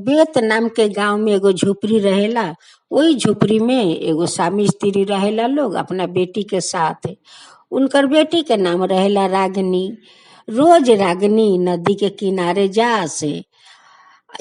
बेत नाम के गांव में एगो झोपड़ी रहेला। वही झोपड़ी में एगो स्वामी स्त्री रहेला लोग अपना बेटी के साथ। उनकर बेटी के नाम रहेला रागिनी। रोज रागिनी नदी के किनारे जा से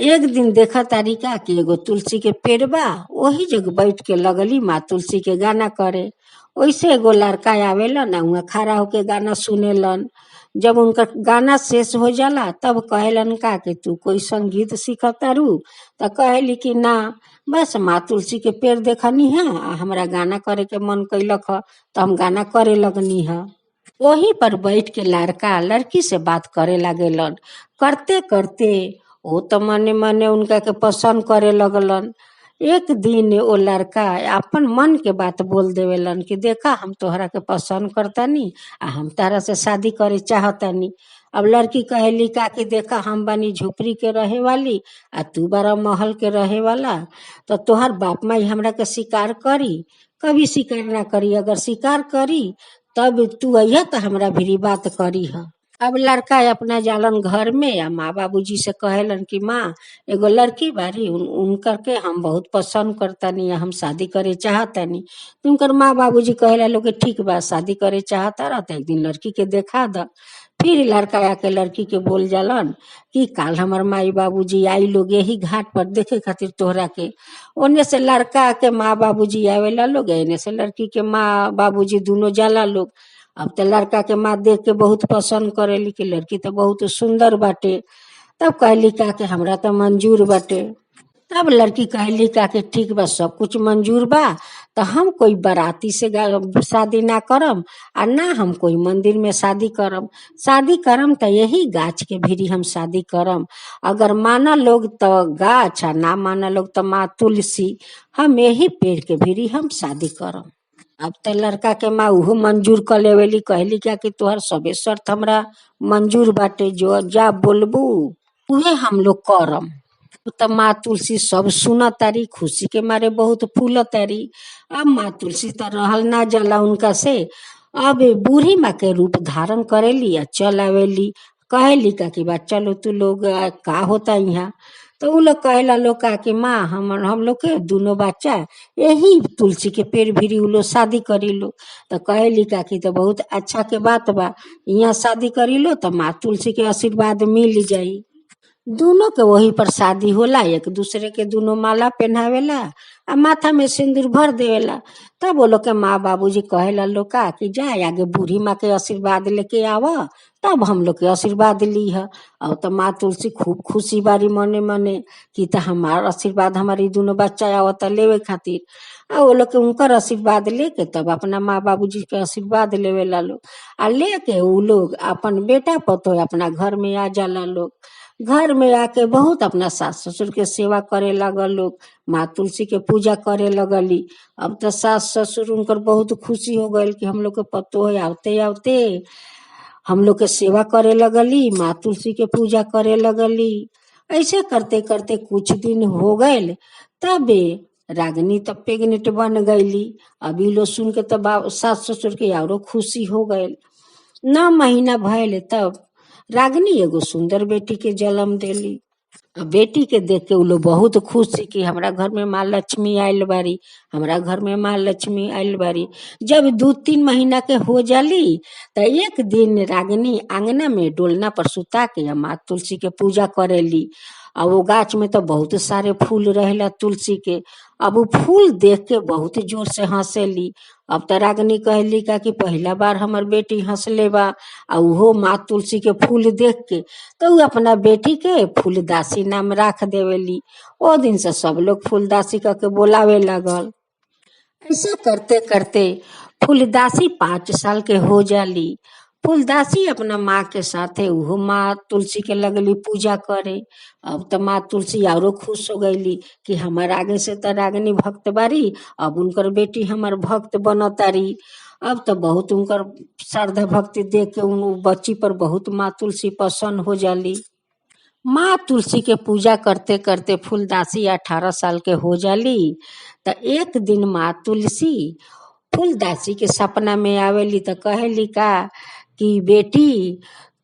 एक दिन देखा तारिका कि एगो तुलसी के पेड़ बा, वही जगह बैठ के लगली माँ तुलसी के गाना करे। वैसे एगो लड़का आवेलन वहाँ खड़ा होके गाना सुनेलन। जब उनका गाना शेष हो जाला तब कहेलन का कि तू कोई संगीत सीखतारू? तो कहली कि ना, बस माँ तुलसी के पेड़ देखनी है, हमरा गाना करे के मन कैलक ह तो हम गाना करे लगनी है। वही पर बैठ के लड़का लड़की से बात करे लागेलन। करते करते वो तो मने मने उनका के पसंद करे लगलन। एक दिन वो लड़का अपन मन के बात बोल देवेलन कि देखा हम तोहरा के पसंद करतानी आ हम तारा से शादी करे चाहतानी। अब लड़की कहली का कि देखा हम बानी झोपड़ी के रहे वाली आ तू बड़ा महल के रहे वाला, तो तोहर बाप माई हमरा के स्वीकार करी? कभी स्वीकार ना करी। अगर स्वीकार करी तब तू अइह तो हमरा भी बात करी है। अब लड़का अपना जालन घर में या माँ बाबूजी से कहेलन कि माँ एगो लड़की बारी उनकर के हम बहुत पसंद करतानी, हम शादी करे चाहतानी। तो उनकर माँ बाबूजी कहेला लोग ठीक बा, शादी करे चाहता रहता एक दिन लड़की के देखा द। फिर लड़का आके लड़की के बोल जालन कि काल हमार माई बाबूजी आई लोग यही घाट पर देखे खातिर तोहरा के। ओने से लड़का के माँ बाबूजी आवेला लोग, एने से लड़की के माँ बाबूजी दोनों जाला लोग। अब तो लड़का के माँ देख के बहुत पसंद करेली कि लड़की तो बहुत सुंदर बाटे। तब कहली का कि हमरा तो मंजूर बाटे। तब लड़की कहली का कि ठीक बा, सब कुछ मंजूर बा, तो हम कोई बाराती से शादी ना करम और ना हम कोई मंदिर में शादी करम तो यही गाछ के भीरी हम शादी करम। अगर माना लोग तो गाछ और ना माना लोग तो माँ तुलसी, हम यही पेड़ के भीरी हम शादी करम। अब तो लड़का के माँ उहो मंजूर कर लेवेली। कहली क्या कि तोहर सबे शर्त हमरा मंजूर बाटे, जो जा बोलबू उहे हम लोग करम। तो माँ तुलसी सब सुन तारी, खुशी के मारे बहुत फूल तारी। अब माँ तुलसी तो रहल ना जाला उनका से। अब बूढ़ी माँ के रूप धारण करेली या चल आवेली। कहेली का कि बा चलो तू लोग का होता यहाँ? तो उ लोग कहेला लोग का कि माँ हम लोग के दोनों बच्चा यही तुलसी के पेड़ भीरी उ लोग शादी करी लो। तो कहेली का कि तो बहुत अच्छा के बात बा, यहाँ शादी करी लो तो माँ तुलसी के आशीर्वाद मिल जाई। दोनों के वही पर शादी होला, एक दूसरे के दोनों माला पहनावेला आ माथा में सिंदूर भर देवेला। तब वो लोग के माँ बाबूजी कहेला लोग का कि जाए आगे बूढ़ी माँ के आशीर्वाद लेके आव, तब हम लोग के आशीर्वाद ली है। अब तो माँ तुलसी खूब खुशी बारी मने मने कि तो हमार आशीर्वाद हमारी दोनों बच्चा आवता लेवे खातिर। आ वो लोग के उनकर आशीर्वाद लेके तब अपना माँ बाबूजी के आशीर्वाद लेवेला लोग। आ लेके वो लोग अपन बेटा पतो अपना घर में आ जाला लोग। घर में आके बहुत अपना सास ससुर के सेवा करे लगल लोग, माँ तुलसी के पूजा करे लगली। अब तो सास ससुर उनकर बहुत खुशी हो गई कि हम लोग के पतो है आवते आवते हम लोग के सेवा करे लगली, माँ तुलसी के पूजा करे लगली। ऐसे करते करते कुछ दिन हो गए, तबे रागिनी तब प्रेग्नेंट बन गईली। अभी लोग सुन के तब सास ससुर के औरो खुशी हो गए। 9 महीना भइल तब रागिनी एगो सुंदर बेटी के जन्म देली। बेटी के देख के उ लोग बहुत खुश थी कि हमरा घर में माँ लक्ष्मी आयल बारी, हमरा घर में माँ लक्ष्मी आयल बारी। जब 2-3 महीना के हो जाली तो एक दिन रागिनी आंगना में डोलना पर सुता के माँ तुलसी के पूजा करेली। अब वो गाछ में तो बहुत सारे फूल रहेला तुलसी के। अब वो फूल देख के बहुत जोर से हंसेली। अब तो रागिनी कहली का कि पहला बार हमार बेटी हंसले बा, आ उहो माँ तुलसी के फूल देख के। तो उ अपना बेटी के फूलदासी नाम राख देवेली। ओ दिन से सब लोग फूलदासी कह के बोलावे लगल। ऐसे करते करते फूलदासी 5 साल के हो जाली। फूलदासी अपना माँ के साथे उहो माँ तुलसी के लगली पूजा करे। अब तो माँ तुलसी औरो खुश हो गईली कि हमार आगे से तो रागिनी भक्त बारी, अब उनकर बेटी हमार भक्त बनतारी। अब तो बहुत उनकर श्रद्धा भक्ति देख के उन बच्ची पर बहुत माँ तुलसी पसंद हो जाली। माँ तुलसी के पूजा करते करते फूलदासी 18 साल के हो जाली। तो एक दिन माँ तुलसी फूलदासी के सपना में आवेली तो कहेली का कि बेटी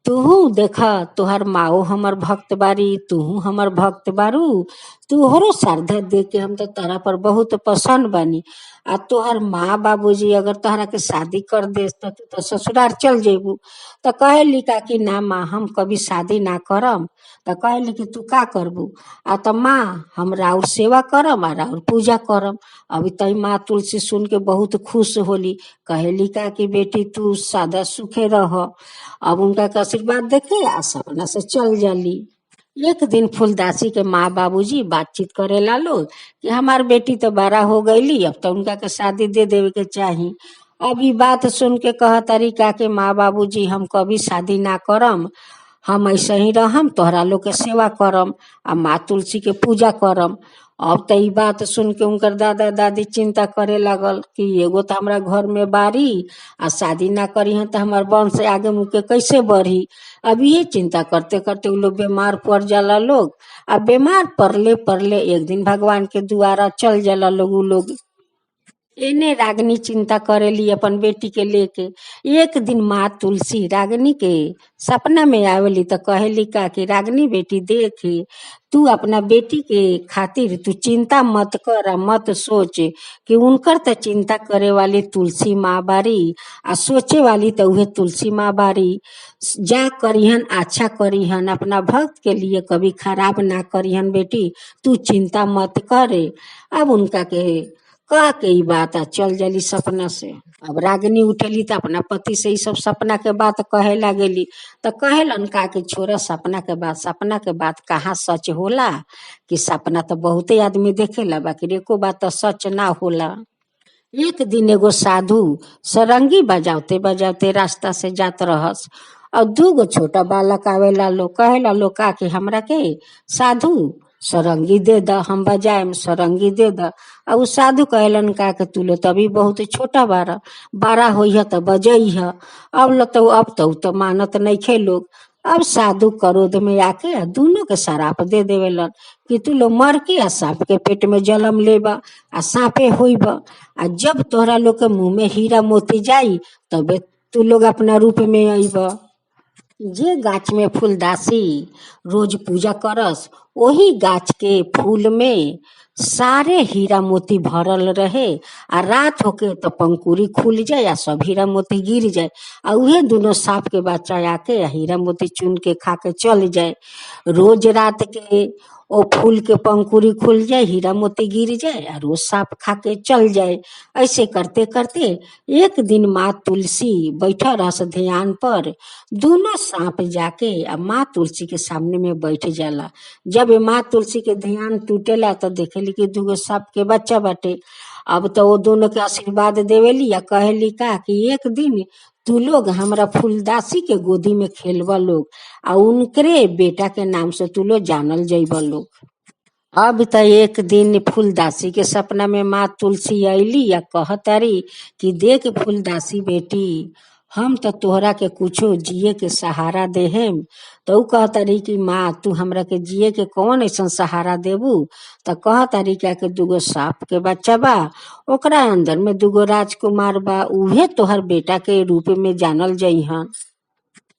तूहू देखा तोहर माओ हमर भक्त बारी, तूहू हमर भक्त बारू, तोहरो श्रद्धा देख के हम तो तोहरा पर बहुत प्रसन्न बानी। आ तोहर माँ बाबूजी अगर तोहरा के शादी कर दे तो तू तो ससुराल चल जेबू। तो कहली का कि ना माँ हम कभी शादी ना करम। तो कहली कि तू का करबू। आ तो माँ हम राउर सेवा करम आ राउर पूजा करम। अभी तई माँ तुलसी सुन के बहुत खुश होली। कहली का कि बेटी तू सादा सुखे रह। अब उनका के आशीर्वाद देके आ सपना से चल जाली। एक दिन फूलदासी के माँ बाबूजी बातचीत करे ला लोग कि हमार बेटी तो बड़ा हो गईली, अब तो उनका के शादी दे देवे के चाही। अब ई बात सुन के कह तरीका के माँ बाबूजी हम कभी शादी ना करम, हम ऐसे ही रहम, तोहरा लोग के सेवा करम आ माँ तुलसी के पूजा करम। अब तो ई बात सुन के उनकर दादा दादी चिंता करे लागल कि एगो तो हमरा घर में बारी आ शादी ना करी हैं तो हमार वंश आगे मुके कैसे बढ़ी। अब ये चिंता करते करते उ लोग बीमार पड़ जाला लोग। अब बीमार पड़ले पड़ले एक दिन भगवान के द्वारा चल जाला लोग उ लोग। एने रागनी चिंता करेली अपन बेटी के लेके। एक दिन माँ तुलसी रागनी के सपना में आवेली तो कहेली का कि रागनी बेटी देख, तू अपना बेटी के खातिर तू चिंता मत कर आ मत सोच कि उनकर तो चिंता करे वाली तुलसी माँ बारी आ सोचे वाली तो उहे तुलसी माँ बारी। जा करिहन अच्छा करिहन, अपना भक्त के लिए कभी खराब ना करिहन बेटी, तू चिंता मत करे। अब उनका के कह के ई बात आ चल जाली सपना से। अब रागिनी उठेली तो अपना पति से ई सब सपना के बात कहे लागेली। तो कहेलन का कि छोरा सपना के बात, सपना के बात कहाँ सच होला। कि सपना तो बहुते आदमी देखेला बाकी एको बात तो सच ना होला। एक दिन एगो साधु सरंगी बजावते बजावते रास्ता से जात रहस और दूगो छोटा बालक आवेला लोग, कहेला लोग का कि हमरा के साधु सरंगी दे द, हम बजाएम सरंगी दे द। और उ साधु कहलन का कि तू लो तभी बहुत छोटा बारा, बड़ा होइह तो बजइह। अब तो मानत नइखे लोग। अब साधु क्रोध में आके दोनों के शराप दे देवेलन कि तू लो मर के आ सांप के पेट में जन्म लेबा आ सांपे होइब। आ जब तोहरा लोग के मुंह में हीरा मोती जाई तबे तू लोग अपना रूप में अइब। जे गाछ में फूलदासी रोज पूजा करस वही गाछ के फूल में सारे हीरा मोती भरल रहे। आ रात होके तो पंकुरी खुल जाए आ सब हीरा मोती गिर जाए। आ उहे दोनों सांप के बच्चा आके हीरा मोती चुन के खा के चल जाए। रोज रात के ओ फूल के पंकुरी खुल जाए, हीरा मोती गिर जाए और रोज सांप खा के चल जाए। ऐसे करते करते एक दिन माँ तुलसी बैठा रहस ध्यान पर। दोनों सांप जाके अब माँ तुलसी के सामने में बैठ जाला। जब माँ तुलसी के ध्यान टूटेला तो देखेली कि दूगो सांप के बच्चा बाटे। अब तो वो दोनों के आशीर्वाद देवेली या कहेली का कि एक दिन तू लोग हमरा फूलदासी के गोदी में खेलबा लोग आ उनकरे बेटा के नाम से तू लोग जानल जइबा लोग। अब त एक दिन फूलदासी के सपना में माँ तुलसी अली या कहतारी कि देख फूलदासी बेटी, हम तो तोहरा के कुछो जिए के सहारा देहेम। तो ऊ कहतारी कि माँ तू हमरा के जिए के कौन ऐसा सहारा देबू। तो कहतारी क्या के दूगो सांप के बच्चा बा, ओकरा अंदर में दूगो राजकुमार बा, उहे तोहर बेटा के रूप में जानल जइहन।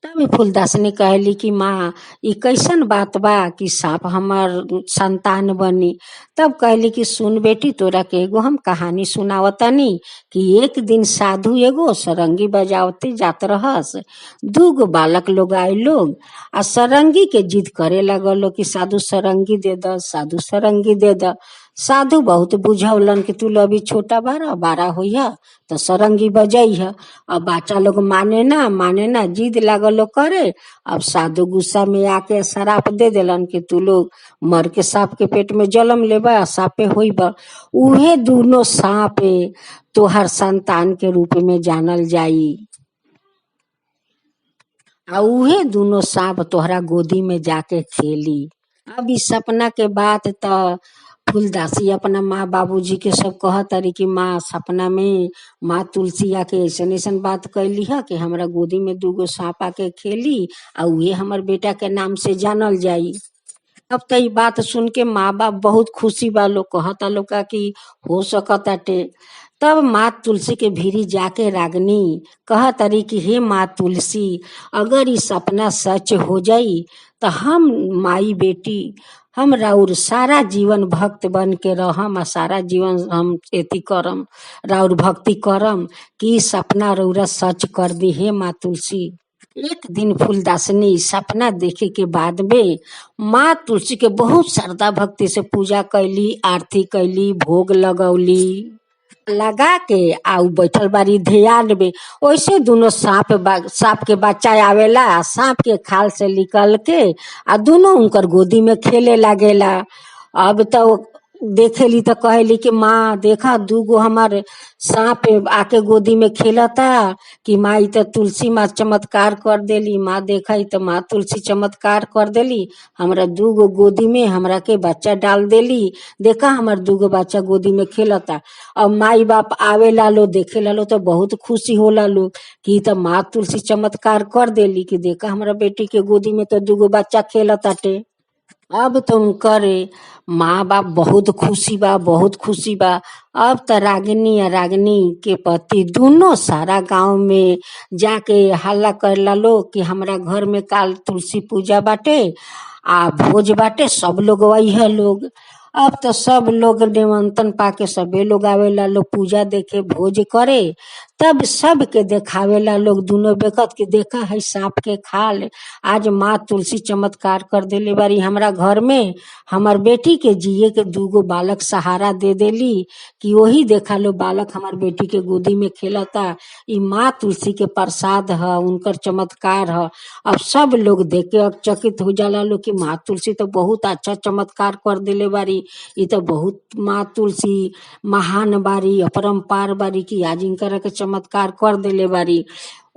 तब फूलदासनी कहली कि माँ ई कैसन बात बा कि सांप हमार संतान बनी। तब कहली कि सुन बेटी तोरा के एगो हम कहानी सुनावतनी कि एक दिन साधु एगो सरंगी बजावते जात रहस। दूगो बालक लोग आए लोग आ सरंगी के जिद करे लगल कि साधु सरंगी दे द, साधु सरंगी दे द। साधु बहुत बुझौलन कि तू अभी छोटा बारा, बारा होइह तो सरंगी बजइह। अब बच्चा लोग माने ना जिद लागल लोग करे। अब साधु गुस्सा में आके शराप दे देलन कि तू लोग मर के सांप के पेट में जन्म लेबा, सांपे होइब। उहे दोनों सांप तोहर संतान के रूप में जानल जाई आ उहे दोनों सांप तोहरा गोदी में जाके खेली। अब इस सपना के बाद त फूलदासी अपना माँ बाबूजी के सब कहतरी कि माँ सपना में माँ तुलसी आके ऐसन ऐसन बात कैली है कि हमरा गोदी में दूगो सांप आके खेली आ उहे हमर बेटा के नाम से जानल जाई। अब तो ये बात सुन के माँ बाप बहुत खुशी बा लोग, कहता लोग का कि हो सकताटे। तब माँ तुलसी के भीरी जाके रागनी कह तरी कि हे माँ तुलसी, अगर ई सपना सच हो जाई तो हम माई बेटी हम राउर सारा जीवन भक्त बन के रहम आ सारा जीवन हम एती करम, राउर भक्ति करम कि सपना रउरा सच कर दी हे माँ तुलसी। एक दिन फूलदासनी सपना देखे के बाद में माँ तुलसी के बहुत श्रद्धा भक्ति से पूजा कैली, आरती कैली, भोग लगौली, लगा के आउ बैठल बारी ध्यान में। वैसे दोनों सांप के बच्चा आवेला, सांप के खाल से निकल के आ दोनों उनकर गोदी में खेले लागेला। अब तो देखेली तो कहेली कि माँ देखा दूगो हमारे सांप आके गोदी में खेलता कि माँ ई तो तुलसी माँ चमत्कार कर देली। माँ देखा ई तो माँ तुलसी चमत्कार कर देली, हमरा दूगो गोदी में हमरा के बच्चा डाल देली, देखा हमार दूगो बच्चा गोदी में खेलता। अब माई बाप आवेला लो देखेला लो तो बहुत खुशी होला लो कि तो माँ तुलसी चमत्कार कर देली कि देखा हमारा बेटी के गोदी में तो दूगो बच्चा खेलताटे। अब तुम करे माँ बाप बहुत खुशी बा, बहुत खुशी बा। अब तो रागिनी या रागिनी के पति दोनों सारा गांव में जाके हल्ला करला लो कि हमरा घर में काल तुलसी पूजा बाटे आ भोज बाटे, सब लोग वही है लोग। अब तो सब लोग निमंत्रण पाके सबे लोग आवेला लोग पूजा देखे भोज करे। तब सब के देखावेला लोग दोनों बेकत के देखा है सांप के खाल, आज माँ तुलसी चमत्कार कर देले बारी हमरा घर में, हमार बेटी के जिए के दूगो बालक सहारा दे देली कि वही देखा लो बालक हमार बेटी के गोदी में खेलता। ई माँ तुलसी के प्रसाद है, उनकर चमत्कार है। अब सब लोग देख के चकित हो जाला लो कि माँ तुलसी तो बहुत अच्छा चमत्कार कर देले बारी, ई तो बहुत माँ तुलसी महान बारी, अपरंपार बारी कि आज इनकर के चमत्कार कर देले बारी।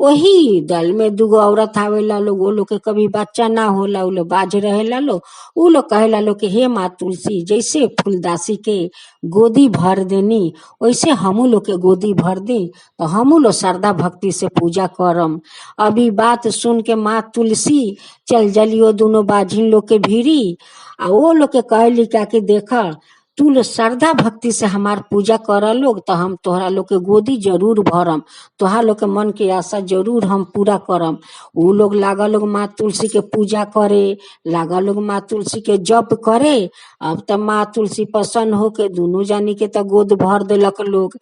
वही दल में दूगो औरत आवेला लोग, वो लोग के कभी बच्चा ना होला, उ लोग बाज रहेला लो, उ लोग कहेला लो कि हे माँ तुलसी, जैसे फूलदासी के गोदी भर देनी वैसे हमू लोग के गोदी भर दी तो हमू लोग श्रद्धा भक्ति से पूजा करम। अभी बात सुन के माँ तुलसी चल जलियो दोनों बाझिन लोग के भीरी आ वो लोग के कहली क्या कि देखा तू लोग श्रद्धा भक्ति से हमार पूजा कर लोग तो हम तोहरा लोग के गोदी जरूर भरम, तोहरा लोग के मन के आशा जरूर हम पूरा करम। उ लोग लागा लोग माँ तुलसी के पूजा करे, लागा लोग माँ तुलसी के जप करे। अब तो माँ तुलसी प्रसन्न होके दोनों जानी के तो गोद भर देलक लोग।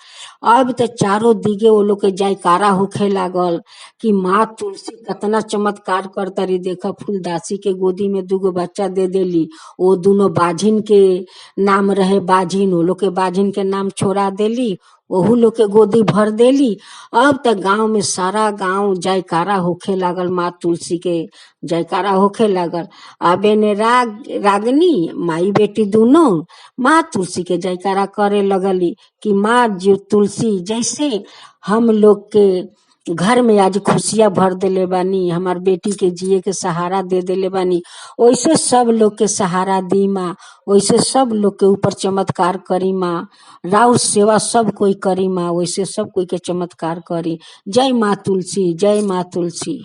अब तो चारों दिगे वो लोग के जयकारा होखे लागल कि माँ तुलसी कितना चमत्कार करतारी, देखा फूलदासी के गोदी में दूगो बच्चा दे देली। वो दोनों बाझिन के नाम रहे बाझिन, वो लोग के बाझिन के नाम छोड़ा देली, वहू लोग के गोदी भर देली। अब तक गांव में सारा गांव जयकारा होखे लागल, माँ तुलसी के जयकारा होखे लागल। अब एने रागनी माई बेटी दोनों माँ तुलसी के जयकारा करे लगली कि माँ जो तुलसी जैसे हम लोग के घर में आज खुशियां भर देले बानी, हमार बेटी के जिए के सहारा दे देले बानी, वैसे सब लोग के सहारा दी माँ, वैसे सब लोग के ऊपर चमत्कार करी माँ, राउर सेवा सब कोई करी माँ, वैसे सब कोई के चमत्कार करी। जय माँ तुलसी, जय माँ तुलसी।